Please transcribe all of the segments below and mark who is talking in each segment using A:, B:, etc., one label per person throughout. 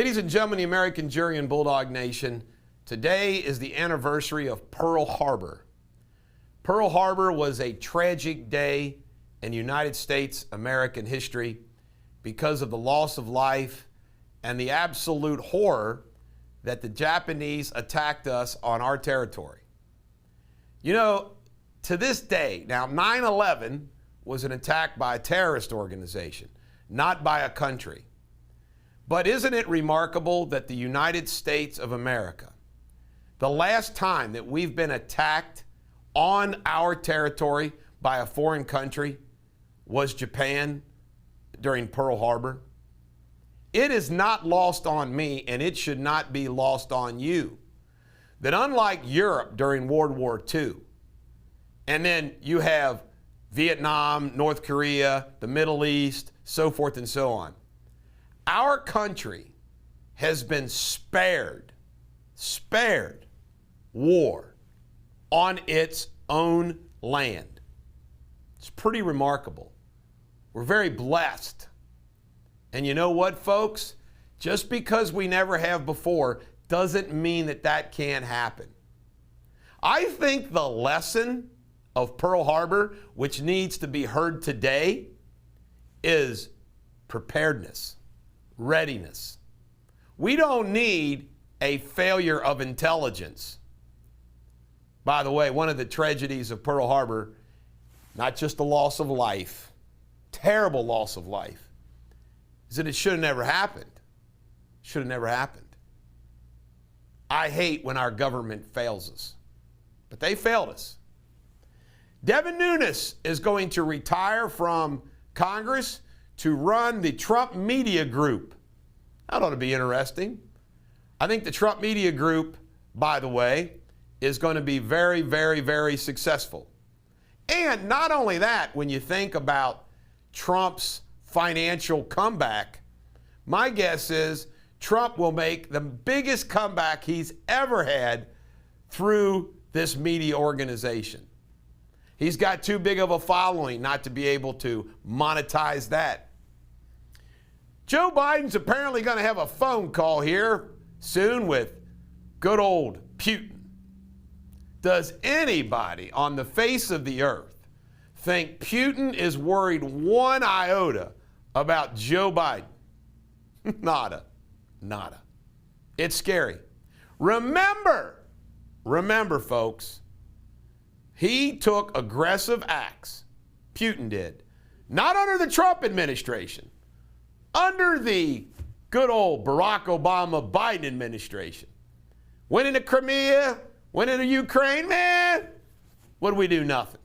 A: Ladies and gentlemen, the American jury and Bulldog Nation, today is the anniversary of Pearl Harbor. Pearl Harbor was a tragic day in United States American history because of the loss of life and the absolute horror that the Japanese attacked us on our territory. You know, to this day, now 9/11 was an attack by a terrorist organization, not by a country. But isn't it remarkable that the United States of America, the last time that we've been attacked on our territory by a foreign country was Japan during Pearl Harbor? It is not lost on me, and it should not be lost on you, that unlike Europe during World War II, and then you have Vietnam, North Korea, the Middle East, so forth and so on, our country has been spared war on its own land. It's pretty remarkable. We're very blessed. And you know what, folks? Just because we never have before doesn't mean that that can't happen. I think the lesson of Pearl Harbor, which needs to be heard today, is preparedness. Readiness. We don't need a failure of intelligence. By the way, one of the tragedies of Pearl Harbor, not just the loss of life, terrible loss of life, is that it should have never happened. Should have never happened. I hate when our government fails us, but they failed us. Devin Nunes is going to retire from Congress to run the Trump Media Group. That ought to be interesting. I think the Trump Media Group, by the way, is going to be very, very, very successful. And not only that, when you think about Trump's financial comeback, my guess is Trump will make the biggest comeback he's ever had through this media organization. He's got too big of a following not to be able to monetize that. Joe Biden's apparently going to have a phone call here soon with good old Putin. Does anybody on the face of the earth think Putin is worried one iota about Joe Biden? Nada. It's scary. Remember, folks, he took aggressive acts. Putin did. Not under the Trump administration. Under the good old Barack Obama Biden administration. Went into Crimea, went into Ukraine, man. What did we do? Nothing.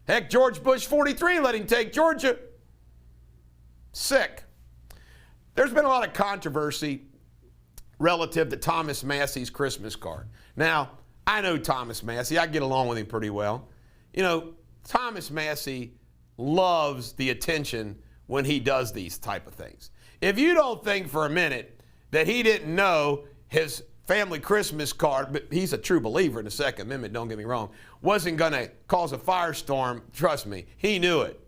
A: Heck, George Bush 43 let him take Georgia. Sick. There's been a lot of controversy relative to Thomas Massie's Christmas card. Now, I know Thomas Massie. I get along with him pretty well. You know, Thomas Massie loves the attention when he does these type of things. If you don't think for a minute that he didn't know his family Christmas card, but he's a true believer in the Second Amendment, don't get me wrong, wasn't going to cause a firestorm, trust me, he knew it.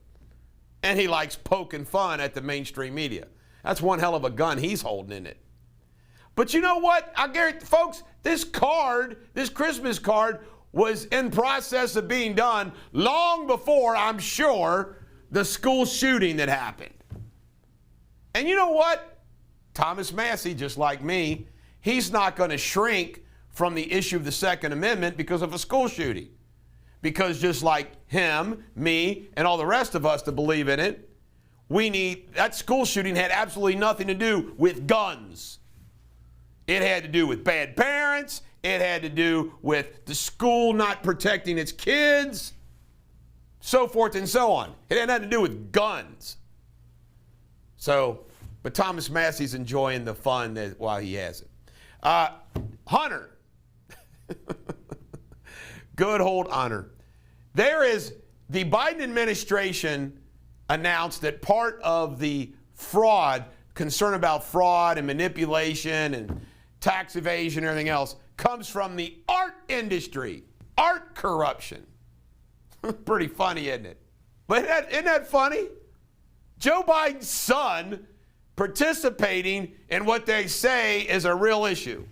A: And he likes poking fun at the mainstream media. That's one hell of a gun he's holding in it. But you know what? I guarantee, folks, this Christmas card was in process of being done long before, I'm sure, the school shooting that happened. And you know what? Thomas Massie, just like me, he's not going to shrink from the issue of the Second Amendment because of a school shooting. Because just like him, me, and all the rest of us that believe in it, that school shooting had absolutely nothing to do with guns. It had to do with bad parents. It had to do with the school not protecting its kids, so forth and so on. It had nothing to do with guns. So, but Thomas Massie's enjoying the fun while he has it. Hunter. Good old Hunter. The Biden administration announced that part of the concern about fraud and manipulation and tax evasion and everything else comes from the art industry, art corruption. Pretty funny, isn't it? But isn't that funny? Joe Biden's son participating in what they say is a real issue.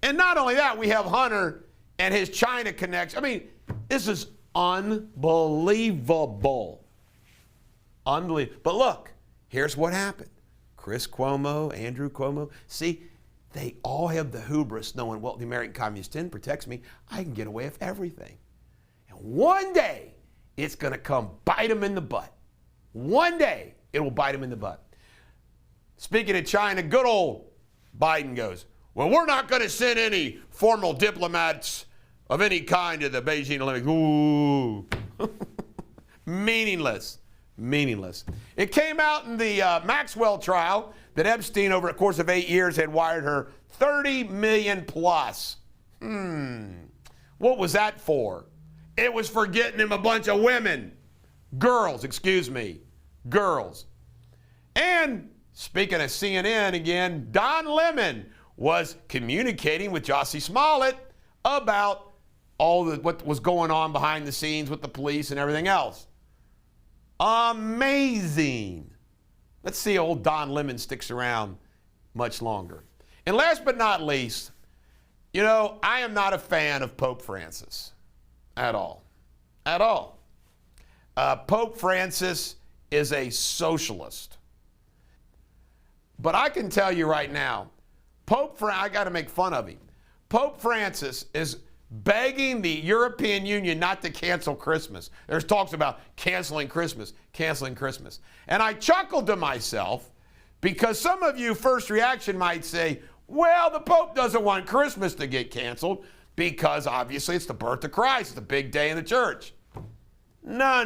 A: And not only that, we have Hunter and his China connection. I mean, this is unbelievable. Unbelievable. But look, here's what happened. Chris Cuomo, Andrew Cuomo, see, they all have the hubris knowing, well, the American Communist Party protects me. I can get away with everything. And one day, it's going to come bite them in the butt. One day, it will bite them in the butt. Speaking of China, good old Biden goes, well, we're not going to send any formal diplomats of any kind to the Beijing Olympics. Ooh. Meaningless. Meaningless. It came out in the Maxwell trial that Epstein, over the course of 8 years, had wired her $30 million plus. What was that for? It was for getting him a bunch of women. Girls. And speaking of CNN again, Don Lemon was communicating with Jussie Smollett about what was going on behind the scenes with the police and everything else. Amazing. Let's see if old Don Lemon sticks around much longer. And last but not least, you know, I am not a fan of Pope Francis at all. At all. Pope Francis is a socialist. But I can tell you right now, I got to make fun of him. Pope Francis is begging the European Union not to cancel Christmas. There's talks about canceling Christmas. And I chuckled to myself because some of you first reaction might say, well, the Pope doesn't want Christmas to get canceled because obviously it's the birth of Christ, the big day in the church. No.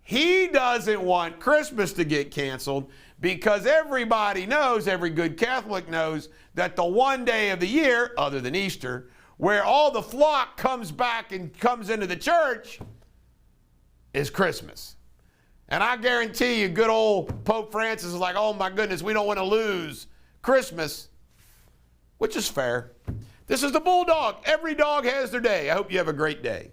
A: He doesn't want Christmas to get canceled because everybody knows, every good Catholic knows, that the one day of the year, other than Easter, where all the flock comes back and comes into the church is Christmas. And I guarantee you, good old Pope Francis is like, oh my goodness, we don't want to lose Christmas, which is fair. This is the Bulldog. Every dog has their day. I hope you have a great day.